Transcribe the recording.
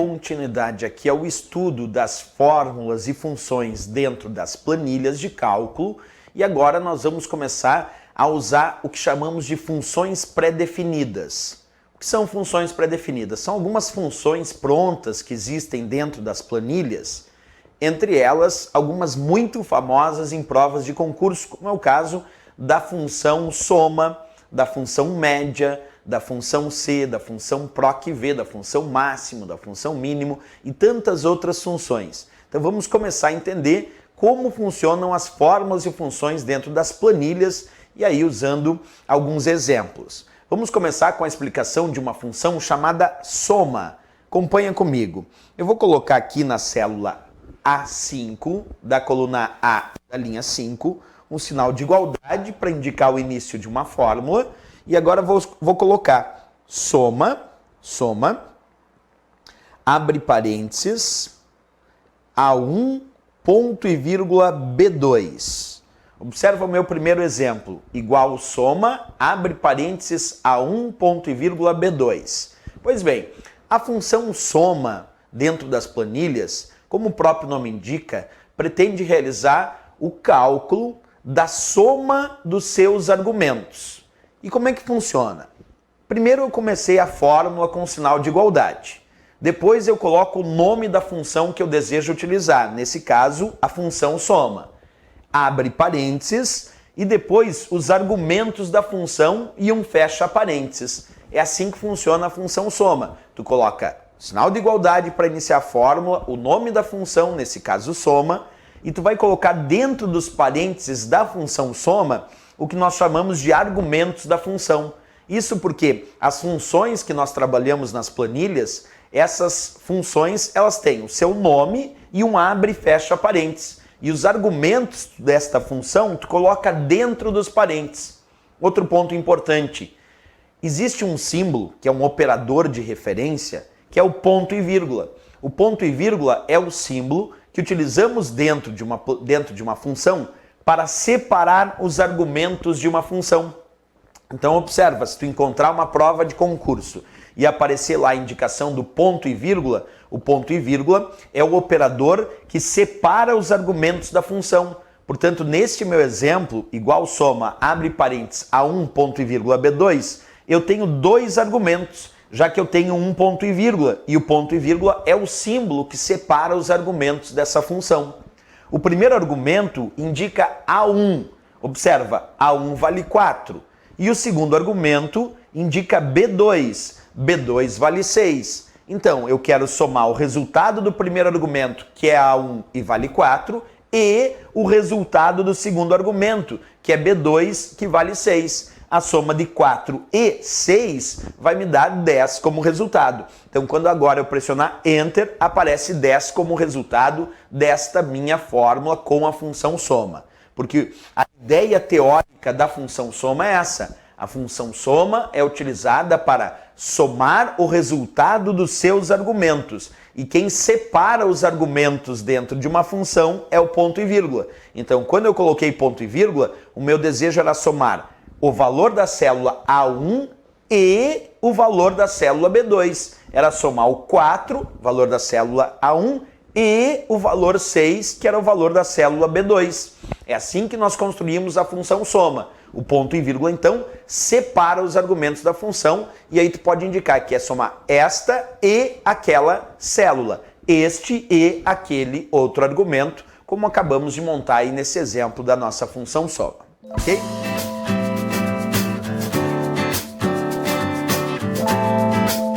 continuidade aqui ao estudo das fórmulas e funções dentro das planilhas de cálculo e agora nós vamos começar a usar o que chamamos de funções pré-definidas. O que são funções pré-definidas? São algumas funções prontas que existem dentro das planilhas, entre elas algumas muito famosas em provas de concurso, como é o caso da função soma, da função média, da função C, da função PROC-V, da função máximo, da função mínimo e tantas outras funções. Então vamos começar a entender como funcionam as fórmulas e funções dentro das planilhas e aí usando alguns exemplos. Vamos começar com a explicação de uma função chamada soma. Acompanha comigo. Eu vou colocar aqui na célula A5, da coluna A da linha 5, um sinal de igualdade para indicar o início de uma fórmula. E agora vou colocar soma, abre parênteses, A1, ponto e vírgula, B2. Observa o meu primeiro exemplo, igual soma, abre parênteses, A1, ponto e vírgula, B2. Pois bem, a função soma dentro das planilhas, como o próprio nome indica, pretende realizar o cálculo da soma dos seus argumentos. E como é que funciona? Primeiro eu comecei a fórmula com sinal de igualdade. Depois eu coloco o nome da função que eu desejo utilizar, nesse caso, a função soma. Abre parênteses e depois os argumentos da função e um fecha parênteses. É assim que funciona a função soma. Tu coloca sinal de igualdade para iniciar a fórmula, o nome da função, nesse caso soma, e tu vai colocar dentro dos parênteses da função soma o que nós chamamos de argumentos da função. Isso porque as funções que nós trabalhamos nas planilhas, essas funções elas têm o seu nome e um abre e fecha parênteses. E os argumentos desta função tu coloca dentro dos parênteses. Outro ponto importante, existe um símbolo que é um operador de referência, que é o ponto e vírgula. O ponto e vírgula é o símbolo que utilizamos dentro de uma função para separar os argumentos de uma função. Então observa, se tu encontrar uma prova de concurso e aparecer lá a indicação do ponto e vírgula, o ponto e vírgula é o operador que separa os argumentos da função. Portanto, neste meu exemplo, igual soma, abre parênteses, A1, ponto e vírgula, B2, eu tenho dois argumentos, já que eu tenho um ponto e vírgula, e o ponto e vírgula é o símbolo que separa os argumentos dessa função. O primeiro argumento indica A1. Observa, A1 vale 4. E o segundo argumento indica B2. B2 vale 6. Então, eu quero somar o resultado do primeiro argumento, que é A1 e vale 4, e o resultado do segundo argumento, que é B2, que vale 6. A soma de 4 e 6 vai me dar 10 como resultado. Então, quando agora eu pressionar Enter, aparece 10 como resultado desta minha fórmula com a função soma. Porque a ideia teórica da função soma é essa. A função soma é utilizada para somar o resultado dos seus argumentos. E quem separa os argumentos dentro de uma função é o ponto e vírgula. Então, quando eu coloquei ponto e vírgula, o meu desejo era somar o valor da célula A1 e o valor da célula B2. Era somar o 4, valor da célula A1, e o valor 6, que era o valor da célula B2. É assim que nós construímos a função soma. O ponto e vírgula, então, separa os argumentos da função e aí tu pode indicar que é somar esta e aquela célula, este e aquele outro argumento, como acabamos de montar aí nesse exemplo da nossa função soma. Ok?